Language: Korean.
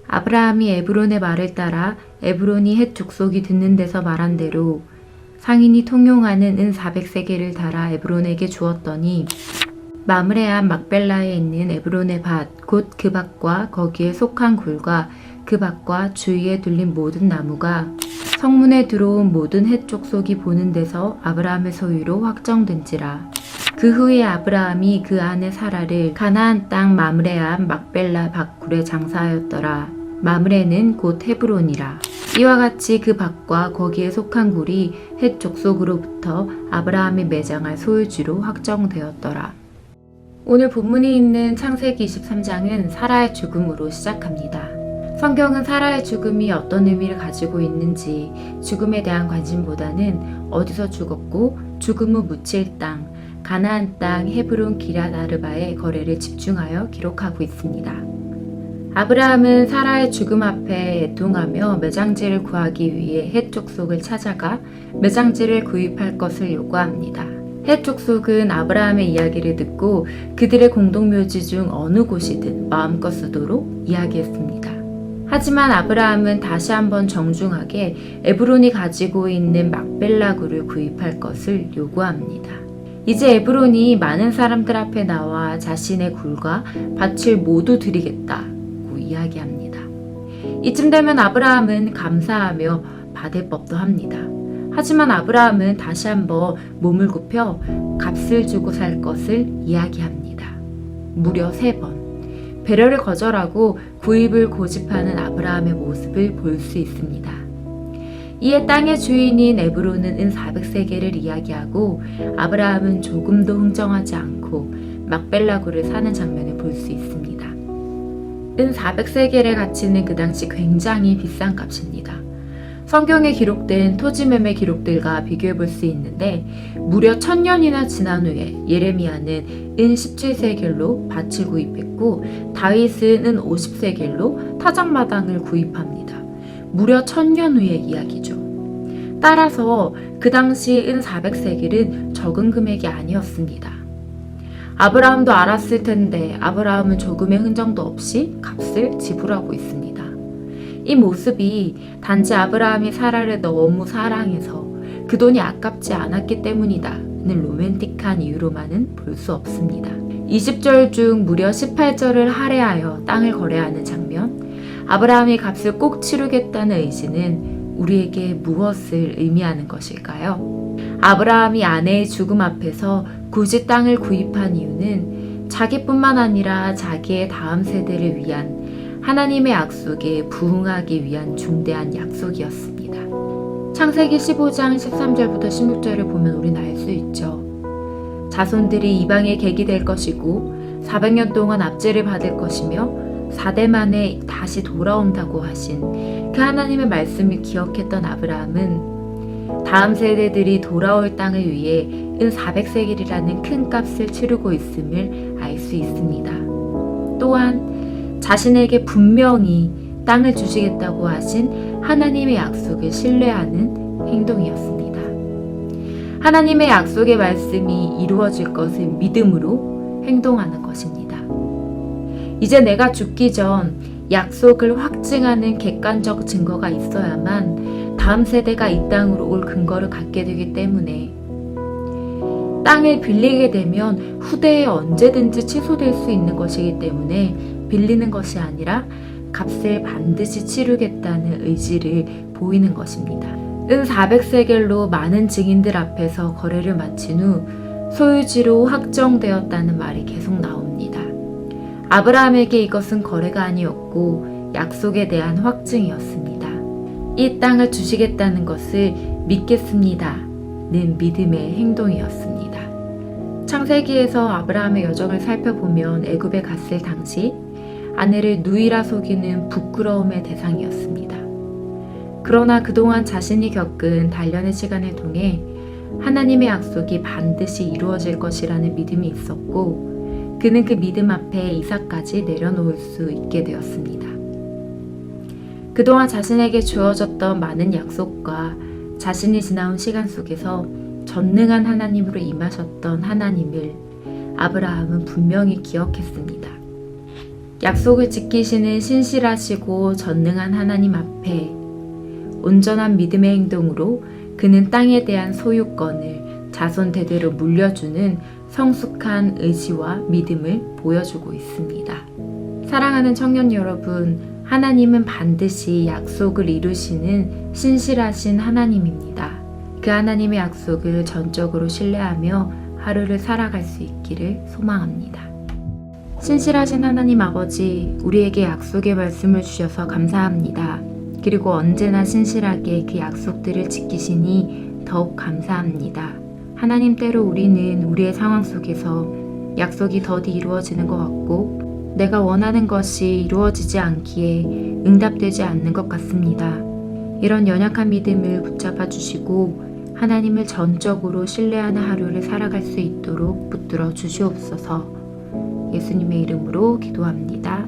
아브라함이 에브론의 말을 따라 에브론이 헷 족속이 듣는 데서 말한 대로 상인이 통용하는 은 400세겔을 달아 에브론에게 주었더니 마므레 앞 막벨라에 있는 에브론의 밭 곧 그 밭과 거기에 속한 굴과 그 밭과 주위에 둘린 모든 나무가 성문에 들어온 모든 헷 족속이 보는 데서 아브라함의 소유로 확정된지라. 그 후에 아브라함이 그 아내 사라를 가나안 땅 마므레 앞 막벨라 밭굴에 장사하였더라. 마므레는 곧 헤브론이라. 이와 같이 그 밭과 거기에 속한 굴이 헷 족속으로부터 아브라함이 매장할 소유지로 확정되었더라. 오늘 본문이 있는 창세기 23장은 사라의 죽음으로 시작합니다. 성경은 사라의 죽음이 어떤 의미를 가지고 있는지 죽음에 대한 관심보다는 어디서 죽었고 죽음 후 묻힐 땅, 가나안 땅 헤브론 기럇 아르바의 거래를 집중하여 기록하고 있습니다. 아브라함은 사라의 죽음 앞에 애통하며 매장지를 구하기 위해 헷 족속을 찾아가 매장지를 구입할 것을 요구합니다. 헷 족속은 아브라함의 이야기를 듣고 그들의 공동묘지 중 어느 곳이든 마음껏 쓰도록 이야기했습니다. 하지만 아브라함은 다시 한번 정중하게 에브론이 가지고 있는 막벨라 굴을 구입할 것을 요구합니다. 이제 에브론이 많은 사람들 앞에 나와 자신의 굴과 밭을 모두 드리겠다고 이야기합니다. 이쯤 되면 아브라함은 감사하며 받을 법도 합니다. 하지만 아브라함은 다시 한번 몸을 굽혀 값을 주고 살 것을 이야기합니다. 무려 3번. 배려를 거절하고 구입을 고집하는 아브라함의 모습을 볼 수 있습니다. 이에 땅의 주인인 에브론은 은 400세겔을 이야기하고 아브라함은 조금도 흥정하지 않고 막벨라 굴을 사는 장면을 볼 수 있습니다. 은 400세겔의 가치는 그 당시 굉장히 비싼 값입니다. 성경에 기록된 토지 매매 기록들과 비교해 볼 수 있는데 무려 1000년이나 지난 후에 예레미야는 은 17세겔로 밭을 구입했고 다윗은 은 50세겔로 타작마당을 구입합니다. 무려 1000년 후의 이야기죠. 따라서 그 당시 은 400세겔은 적은 금액이 아니었습니다. 아브라함도 알았을 텐데 아브라함은 조금의 흔적도 없이 값을 지불하고 있습니다. 이 모습이 단지 아브라함이 사라를 너무 사랑해서 그 돈이 아깝지 않았기 때문이다는 로맨틱한 이유로만은 볼 수 없습니다. 20절 중 무려 18절을 할애하여 땅을 거래하는 장면, 아브라함이 값을 꼭 치르겠다는 의지는 우리에게 무엇을 의미하는 것일까요? 아브라함이 아내의 죽음 앞에서 굳이 땅을 구입한 이유는 자기뿐만 아니라 자기의 다음 세대를 위한 하나님의 약속에 부응하기 위한 중대한 약속이었습니다. 창세기 15장 13절부터 16절을 보면 우리는 알 수 있죠. 자손들이 이방의 객이 될 것이고 400년 동안 압제를 받을 것이며 4대 만에 다시 돌아온다고 하신 그 하나님의 말씀을 기억했던 아브라함은 다음 세대들이 돌아올 땅을 위해 은 400세겔이라는 큰 값을 치르고 있음을 알 수 있습니다. 또한 자신에게 분명히 땅을 주시겠다고 하신 하나님의 약속을 신뢰하는 행동이었습니다. 하나님의 약속의 말씀이 이루어질 것을 믿음으로 행동하는 것입니다. 이제 내가 죽기 전 약속을 확증하는 객관적 증거가 있어야만 다음 세대가 이 땅으로 올 근거를 갖게 되기 때문에 땅을 빌리게 되면 후대에 언제든지 취소될 수 있는 것이기 때문에 빌리는 것이 아니라 값을 반드시 치르겠다는 의지를 보이는 것입니다. 은 400세겔로 많은 증인들 앞에서 거래를 마친 후 소유지로 확정되었다는 말이 계속 나옵니다. 아브라함에게 이것은 거래가 아니었고 약속에 대한 확증이었습니다. 이 땅을 주시겠다는 것을 믿겠습니다는 믿음의 행동이었습니다. 창세기에서 아브라함의 여정을 살펴보면 애굽에 갔을 당시 아내를 누이라 속이는 부끄러움의 대상이었습니다. 그러나 그동안 자신이 겪은 단련의 시간을 통해 하나님의 약속이 반드시 이루어질 것이라는 믿음이 있었고 그는 그 믿음 앞에 이삭까지 내려놓을 수 있게 되었습니다. 그동안 자신에게 주어졌던 많은 약속과 자신이 지나온 시간 속에서 전능한 하나님으로 임하셨던 하나님을 아브라함은 분명히 기억했습니다. 약속을 지키시는 신실하시고 전능한 하나님 앞에 온전한 믿음의 행동으로 그는 땅에 대한 소유권을 자손 대대로 물려주는 성숙한 의지와 믿음을 보여주고 있습니다. 사랑하는 청년 여러분, 하나님은 반드시 약속을 이루시는 신실하신 하나님입니다. 그 하나님의 약속을 전적으로 신뢰하며 하루를 살아갈 수 있기를 소망합니다. 신실하신 하나님 아버지, 우리에게 약속의 말씀을 주셔서 감사합니다. 그리고 언제나 신실하게 그 약속들을 지키시니 더욱 감사합니다. 하나님, 때로 우리는 우리의 상황 속에서 약속이 더디 이루어지는 것 같고 내가 원하는 것이 이루어지지 않기에 응답되지 않는 것 같습니다. 이런 연약한 믿음을 붙잡아 주시고 하나님을 전적으로 신뢰하는 하루를 살아갈 수 있도록 붙들어 주시옵소서. 예수님의 이름으로 기도합니다.